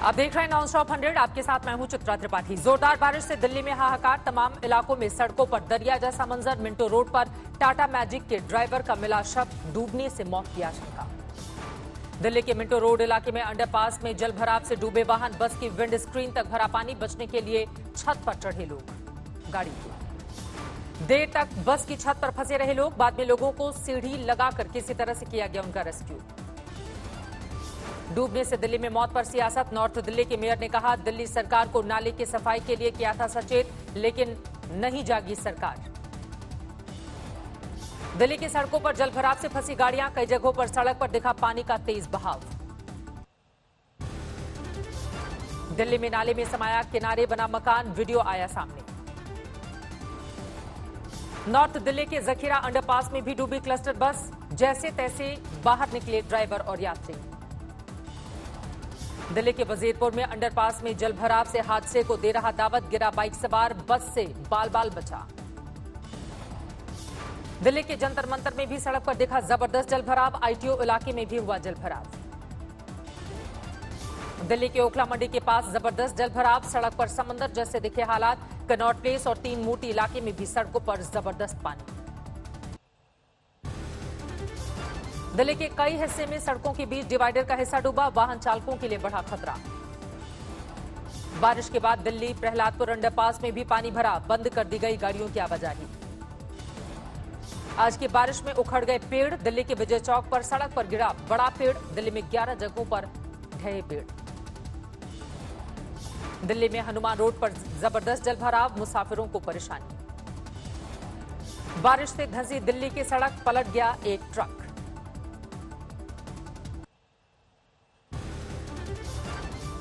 आप देख रहे हैं नॉन स्टॉप 100। आपके साथ मैं हूं चित्रा त्रिपाठी। जोरदार बारिश से दिल्ली में हाहाकार। तमाम इलाकों में सड़कों पर दरिया जैसा मंजर। मिंटो रोड पर टाटा मैजिक के ड्राइवर का मिला शव, डूबने से मौत की आशंका। दिल्ली के मिंटो रोड इलाके में अंडरपास में जल भराव से डूबे वाहन, बस की विंड स्क्रीन तक भरा पानी। बचने के लिए छत पर चढ़े लोग। गाड़ी की देर तक बस की छत पर फंसे रहे लोग। बाद में लोगों को सीढ़ी लगाकर किसी तरह से किया गया उनका रेस्क्यू। डूबने से दिल्ली में मौत पर सियासत। नॉर्थ दिल्ली के मेयर ने कहा, दिल्ली सरकार को नाले की सफाई के लिए किया था सचेत, लेकिन नहीं जागी सरकार। दिल्ली की सड़कों पर जलभराव से फंसी गाड़ियां। कई जगहों पर सड़क पर दिखा पानी का तेज बहाव। दिल्ली में नाले में समाया किनारे बना मकान, वीडियो आया सामने। नॉर्थ दिल्ली के जखीरा अंडरपास में भी डूबी क्लस्टर बस। जैसे तैसे बाहर निकले ड्राइवर और यात्री। दिल्ली के वजीरपुर में अंडरपास में जलभराव से हादसे को दे रहा दावत। गिरा बाइक सवार, बस से बाल बाल बचा। दिल्ली के जंतर मंतर में भी सड़क पर दिखा जबरदस्त जलभराव। आईटीओ इलाके में भी हुआ जलभराव। दिल्ली के ओखला मंडी के पास जबरदस्त जलभराव। सड़क पर समंदर जैसे दिखे हालात। कनॉट प्लेस और 3 मूर्ति इलाके में भी सड़कों पर जबरदस्त पानी। दिल्ली के कई हिस्से में सड़कों के बीच डिवाइडर का हिस्सा डूबा। वाहन चालकों के लिए बढ़ा खतरा। बारिश के बाद दिल्ली प्रहलादपुर अंडरपास में भी पानी भरा। बंद कर दी गई गाड़ियों की आवाजाही। आज की बारिश में उखड़ गए पेड़। दिल्ली के विजय चौक पर सड़क पर गिरा बड़ा पेड़। दिल्ली में 11 जगहों पर ढहे पेड़। दिल्ली में हनुमान रोड पर जबरदस्त जलभराव, मुसाफिरों को परेशानी। बारिश से धंसी दिल्ली की सड़क, पलट गया एक ट्रक।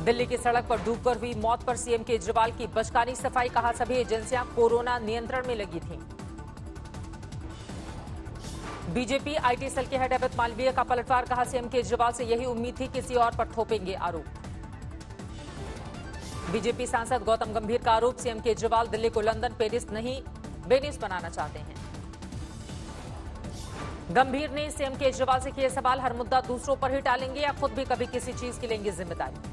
दिल्ली की सड़क पर डूबकर हुई मौत पर सीएम केजरीवाल की बचकानी सफाई। कहा, सभी एजेंसियां कोरोना नियंत्रण में लगी थीं। बीजेपी आईटी सेल के हेड अमित मालवीय का पलटवार। कहा, सीएम केजरीवाल से यही उम्मीद थी, किसी और पर थोपेंगे आरोप। बीजेपी सांसद गौतम गंभीर का आरोप, सीएम केजरीवाल दिल्ली को लंदन, पेरिस नहीं वेनिस बनाना चाहते हैं। गंभीर ने सीएम केजरीवाल से किए सवाल, हर मुद्दा दूसरों पर ही टालेंगे या खुद भी कभी किसी चीज की लेंगे जिम्मेदारी।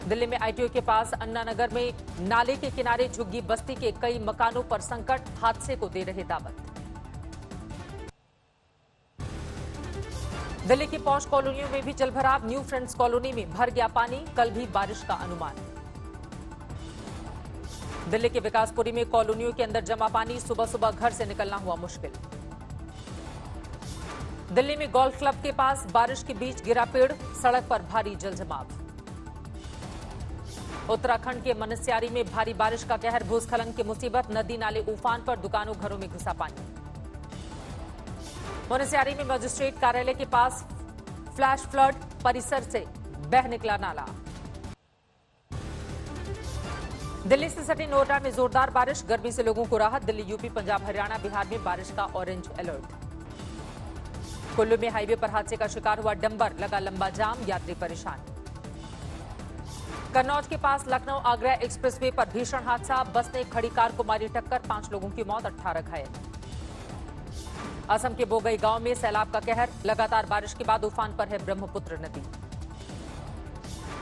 दिल्ली में आईटीओ के पास अन्ना नगर में नाले के किनारे झुग्गी बस्ती के कई मकानों पर संकट, हादसे को दे रहे दावत। दिल्ली की पॉश कॉलोनियों में भी जलभराव। न्यू फ्रेंड्स कॉलोनी में भर गया पानी। कल भी बारिश का अनुमान। दिल्ली के विकासपुरी में कॉलोनियों के अंदर जमा पानी। सुबह सुबह घर से निकलना हुआ मुश्किल। दिल्ली में गोल्फ क्लब के पास बारिश के बीच गिरा पेड़। सड़क पर भारी जलजमाव। उत्तराखंड के मनस्यारी में भारी बारिश का कहर, भूस्खलन की मुसीबत। नदी नाले उफान पर, दुकानों घरों में घुसा पानी। मनस्यारी में मजिस्ट्रेट कार्यालय के पास फ्लैश फ्लड, परिसर से बह निकला नाला। दिल्ली से सटी नोएडा में जोरदार बारिश, गर्मी से लोगों को राहत। दिल्ली, यूपी, पंजाब, हरियाणा, बिहार में बारिश का ऑरेंज अलर्ट। कुल्लू में हाईवे पर हादसे का शिकार हुआ डंबर, लगा लंबा जाम, यात्री परेशान। कन्नौज के पास लखनऊ आगरा एक्सप्रेसवे पर भीषण हादसा, बस ने खड़ी कार को मारी टक्कर, 5 लोगों की मौत, 18 घायल। असम के बोगई गांव में सैलाब का कहर, लगातार बारिश के बाद उफान पर है ब्रह्मपुत्र नदी।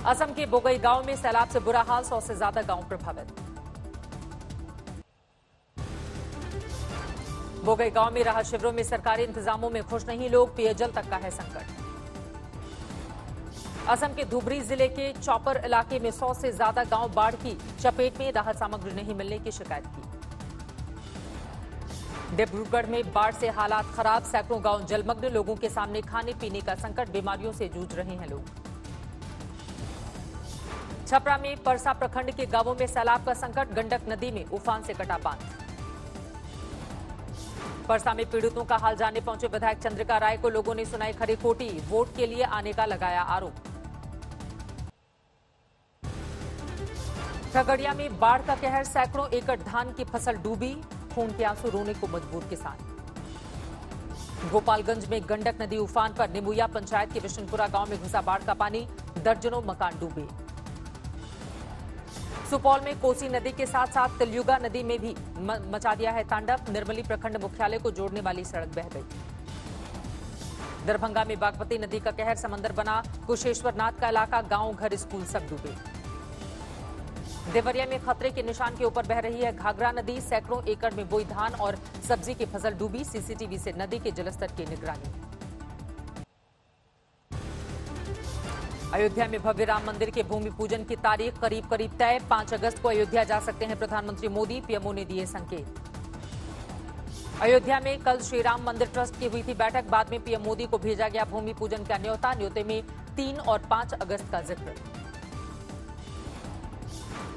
असम के बोगई गांव में सैलाब से बुरा हाल, 100 से ज्यादा गांव प्रभावित। बोगई गांव में राहत शिविरों में सरकारी इंतजामों में खुश नहीं लोग, पेयजल तक का है संकट। असम के धुबरी जिले के चौपर इलाके में 100 से ज्यादा गांव बाढ़ की चपेट में, राहत सामग्री नहीं मिलने की शिकायत की। डिब्रूगढ़ में बाढ़ से हालात खराब, सैकड़ों गांव जलमग्न, लोगों के सामने खाने पीने का संकट, बीमारियों से जूझ रहे हैं लोग। छपरा में परसा प्रखंड के गांवों में सैलाब का संकट, गंडक नदी में उफान से कटा बांध। परसा में पीड़ितों का हाल जानने पहुंचे विधायक चंद्रिका राय को लोगों ने सुनाई खरी खोटी, वोट के लिए आने का लगाया आरोप। खगड़िया में बाढ़ का कहर, सैकड़ों एकड़ धान की फसल डूबी, खून के आंसू रोने को मजबूर किसान। गोपालगंज में गंडक नदी उफान पर, निमुया पंचायत के विशनपुरा गांव में घुसा बाढ़ का पानी, दर्जनों मकान डूबे। सुपौल में कोसी नदी के साथ साथ तिलयुगा नदी में भी मचा दिया है तांडव, निर्मली प्रखंड मुख्यालय को जोड़ने वाली सड़क बह गई। दरभंगा में बागमती नदी का कहर समंदर बना, कुशेश्वरनाथ का इलाका, गांव, घर, स्कूल सब डूबे। देवरिया में खतरे के निशान के ऊपर बह रही है घाघरा नदी, सैकड़ों एकड़ में बोई धान और सब्जी की फसल डूबी, सीसीटीवी से नदी के जलस्तर की निगरानी। अयोध्या में भव्य राम मंदिर के भूमि पूजन की तारीख करीब करीब तय, 5 अगस्त को अयोध्या जा सकते हैं प्रधानमंत्री मोदी, पीएमओ ने दिए संकेत। अयोध्या में कल श्री राम मंदिर ट्रस्ट की हुई थी बैठक, बाद में पीएम मोदी को भेजा गया भूमि पूजन का न्योता, न्योते में 3 और 5 अगस्त का जिक्र।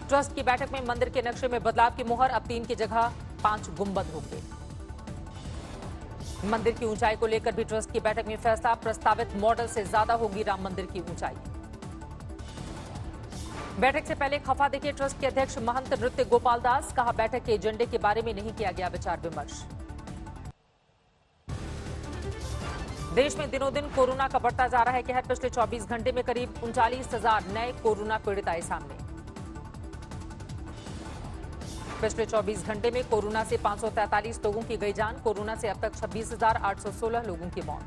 ट्रस्ट की बैठक में मंदिर के नक्शे में बदलाव की मुहर, अब 3 की जगह 5 गुंबद होंगे। मंदिर की ऊंचाई को लेकर भी ट्रस्ट की बैठक में फैसला, प्रस्तावित मॉडल से ज्यादा होगी राम मंदिर की ऊंचाई। बैठक से पहले खफा दिखे ट्रस्ट के अध्यक्ष महंत नृत्य गोपाल दास, कहा बैठक के एजेंडे के बारे में नहीं किया गया विचार विमर्श। देश में दिनों दिन कोरोना का बढ़ता जा रहा है कहर, पिछले 24 घंटे में करीब 39,000 नए कोरोना पीड़ित आए सामने। पिछले 24 घंटे में कोरोना से 543 लोगों की गई जान, कोरोना से अब तक 26,816 लोगों की मौत।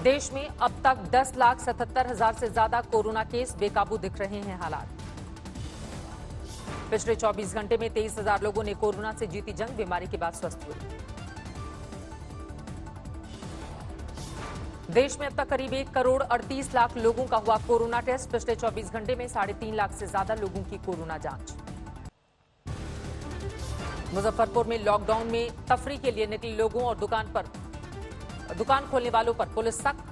देश में अब तक 10,77,000 से ज्यादा कोरोना केस, बेकाबू दिख रहे हैं हालात। पिछले 24 घंटे में 23,000 लोगों ने कोरोना से जीती जंग, बीमारी के बाद स्वस्थ हुए। देश में अब तक करीब 1 करोड़ 38 लाख लोगों का हुआ कोरोना टेस्ट, पिछले 24 घंटे में 3.5 लाख से ज्यादा लोगों की कोरोना जांच। मुजफ्फरपुर में लॉकडाउन में तफरी के लिए निकले लोगों और दुकान खोलने वालों पर पुलिस सख्त,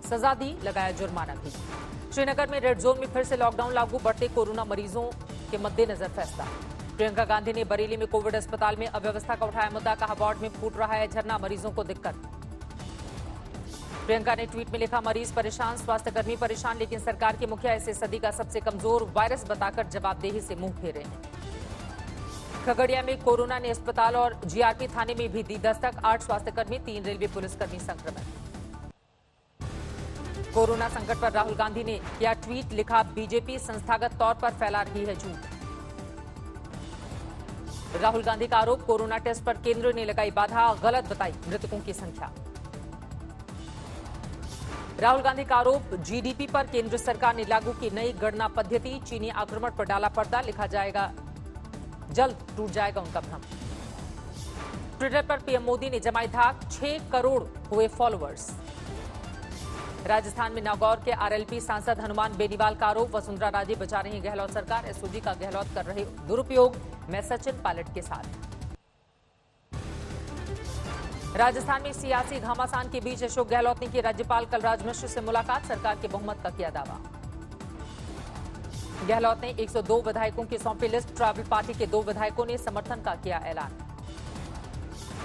सजा दी, लगाया जुर्माना भी। श्रीनगर में रेड जोन में फिर से लॉकडाउन लागू, बढ़ते कोरोना मरीजों के मद्देनजर फैसला। प्रियंका गांधी ने बरेली में कोविड अस्पताल में अव्यवस्था का उठाया मुद्दा, कहा वार्ड में फूट रहा है झरना, मरीजों को दिक्कत। प्रियंका ने ट्वीट में लिखा, मरीज परेशान, स्वास्थ्यकर्मी परेशान, लेकिन सरकार के मुखिया इसे सदी का सबसे कमजोर वायरस बताकर जवाबदेही से मुंह फेरे हैं। खगड़िया में कोरोना ने अस्पताल और जीआरपी थाने में भी दी दस्तक, 8 स्वास्थ्यकर्मी, 3 रेलवे पुलिसकर्मी संक्रमित। कोरोना संकट पर राहुल गांधी ने किया ट्वीट, लिखा बीजेपी संस्थागत तौर पर फैला रही है झूठ। राहुल गांधी का आरोप, कोरोना टेस्ट पर केंद्र ने लगाई बाधा, गलत बताई मृतकों की संख्या। राहुल गांधी का आरोप, जीडीपी पर केंद्र सरकार ने लागू की नई गणना पद्धति, चीनी आक्रमण पर डाला पर्दा, लिखा जाएगा जल्द टूट जाएगा उनका भ्रम। ट्विटर पर पीएम मोदी ने जमाई धाक, 6 करोड़ हुए फॉलोअर्स। राजस्थान में नागौर के आरएलपी सांसद हनुमान बेनीवाल का आरोप, वसुंधरा राजे बचा रही गहलोत सरकार, एसओजी का गहलोत कर रहे दुरुपयोग, मैं सचिन पायलट के साथ। राजस्थान में सियासी घमासान के बीच अशोक गहलोत ने की राज्यपाल कलराज मिश्र से मुलाकात, सरकार के बहुमत का किया दावा। गहलोत ने 102 विधायकों की सौंपी लिस्ट, ट्राइबल पार्टी के 2 विधायकों ने समर्थन का किया ऐलान।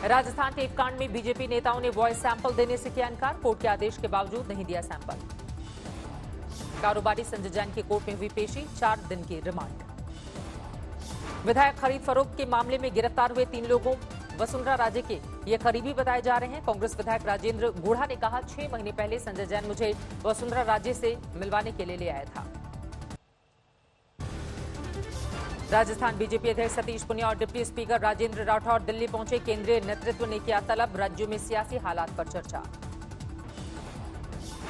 राजस्थान टेप कांड में बीजेपी नेताओं ने वॉइस सैंपल देने से किया इनकार, कोर्ट के आदेश के बावजूद नहीं दिया सैंपल। कारोबारी संजय जैन की कोर्ट में हुई पेशी, 4 दिन की रिमांड। विधायक खरीद फरोख्त के मामले में गिरफ्तार हुए 3 लोगों वसुंधरा राजे के ये करीबी बताए जा रहे हैं। कांग्रेस विधायक राजेंद्र गुढ़ा ने कहा, 6 महीने पहले संजय जैन मुझे वसुंधरा राजे से मिलवाने के लिए ले आया था। राजस्थान बीजेपी अध्यक्ष सतीश पुनिया और डिप्टी स्पीकर राजेंद्र राठौर दिल्ली पहुंचे, केंद्रीय नेतृत्व ने किया तलब, राज्यों में सियासी हालात पर चर्चा।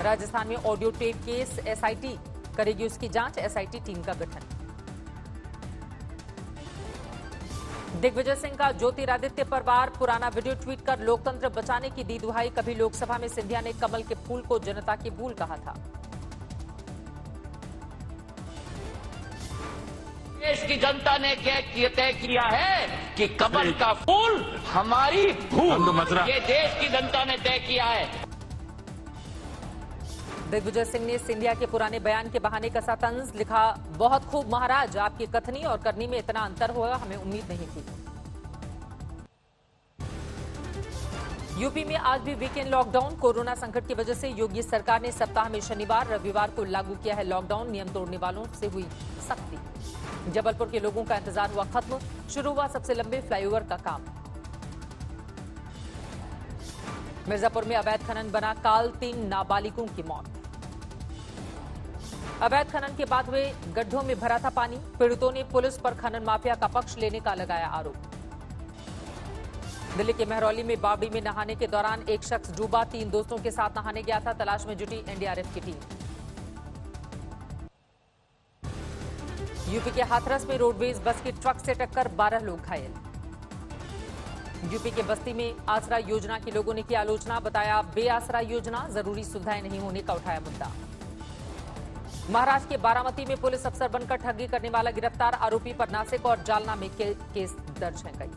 राजस्थान में ऑडियो टेप केस, एसआईटी करेगी उसकी जांच, एसआईटी टीम का गठन। दिग्विजय सिंह का ज्योतिरादित्य पर वार, पुराना वीडियो ट्वीट कर लोकतंत्र बचाने की दी दुहाई, कभी लोकसभा में सिंधिया ने कमल के फूल को जनता की भूल कहा था। देश की जनता ने तय किया है कि कमल का फूल हमारी भूल, ये देश की जनता ने तय किया है। दिग्विजय सिंह ने सिंधिया के पुराने बयान के बहाने कसा तंज, लिखा बहुत खूब महाराज, आपकी कथनी और करनी में इतना अंतर होगा हमें उम्मीद नहीं थी। यूपी में आज भी वीकेंड लॉकडाउन, कोरोना संकट की वजह से योगी सरकार ने सप्ताह में शनिवार रविवार को लागू किया है लॉकडाउन, नियम तोड़ने वालों से हुई सख्ती। जबलपुर के लोगों का इंतजार हुआ खत्म, शुरू हुआ सबसे लंबे फ्लाईओवर का काम। मिर्जापुर में अवैध खनन बना काल, 3 नाबालिगों की मौत। अवैध खनन के बाद हुए गड्ढों में भरा था पानी, पीड़ितों ने पुलिस पर खनन माफिया का पक्ष लेने का लगाया आरोप। दिल्ली के महरौली में बावड़ी में नहाने के दौरान एक शख्स डूबा, 3 दोस्तों के साथ नहाने गया था। तलाश में जुटी एनडीआरएफ की टीम। यूपी के हाथरस में रोडवेज बस की ट्रक से टक्कर, 12 लोग घायल। यूपी के बस्ती में आसरा योजना की लोगों ने की आलोचना, बताया बेआसरा योजना, जरूरी सुविधाएं नहीं होने का उठाया मुद्दा। महाराष्ट्र के बारामती में पुलिस अफसर बनकर ठगी करने वाला गिरफ्तार, आरोपी पर नासिक और जालना में केस दर्ज है। कई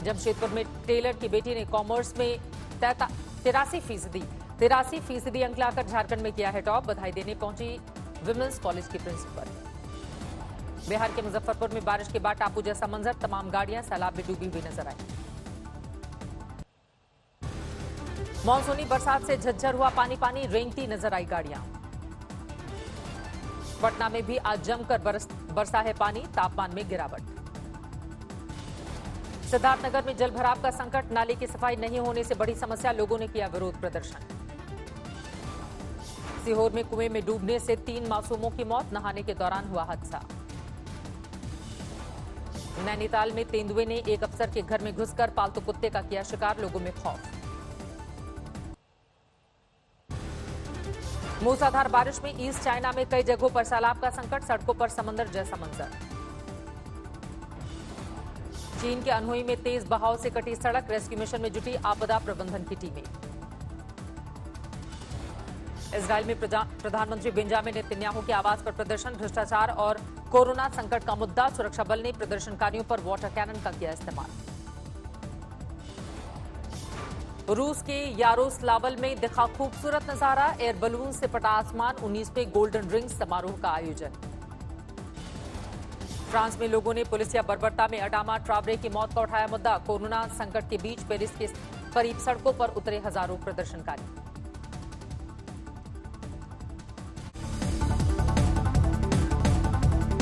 जमशेदपुर में टेलर की बेटी ने कॉमर्स में 83% अंक लाकर झारखंड में किया है टॉप, बधाई देने पहुंची विमेंस कॉलेज की प्रिंसिपल। बिहार के मुजफ्फरपुर में बारिश के बाद टापू जैसा मंजर, तमाम गाड़ियां सैलाब में डूबी हुई नजर आई। मानसूनी बरसात से झज्जर हुआ पानी पानी, रेंगती नजर आई गाड़ियां। पटना में भी आज जमकर बरसा है पानी, तापमान में गिरावट। सिद्धार्थनगर में जलभराव का संकट, नाले की सफाई नहीं होने से बड़ी समस्या, लोगों ने किया विरोध प्रदर्शन। सीहोर में कुएं में डूबने से 3 मासूमों की मौत, नहाने के दौरान हुआ हादसा। नैनीताल में तेंदुए ने एक अफसर के घर में घुसकर पालतू कुत्ते का किया शिकार, लोगों में खौफ। मूसलाधार बारिश में ईस्ट चाइना में कई जगहों पर सैलाब का संकट, सड़कों पर समंदर जैसा मंजर। चीन के अनहुई में तेज बहाव से कटी सड़क, रेस्क्यू मिशन में जुटी आपदा प्रबंधन की टीमें। इजरायल में प्रधानमंत्री बेंजामिन नेतन्याहू के आवास पर प्रदर्शन, भ्रष्टाचार और कोरोना संकट का मुद्दा, सुरक्षा बल ने प्रदर्शनकारियों पर वाटर कैनन का किया इस्तेमाल। रूस के यारोस्लावल में दिखा खूबसूरत नजारा, एयर बलून से पटा आसमान, 19वें गोल्डन रिंग्स समारोह का आयोजन। फ्रांस में लोगों ने पुलिस या बर्बरता में अडामा ट्रावरे की मौत का उठाया मुद्दा, कोरोना संकट के बीच पेरिस के करीब सड़कों पर उतरे हजारों प्रदर्शनकारी।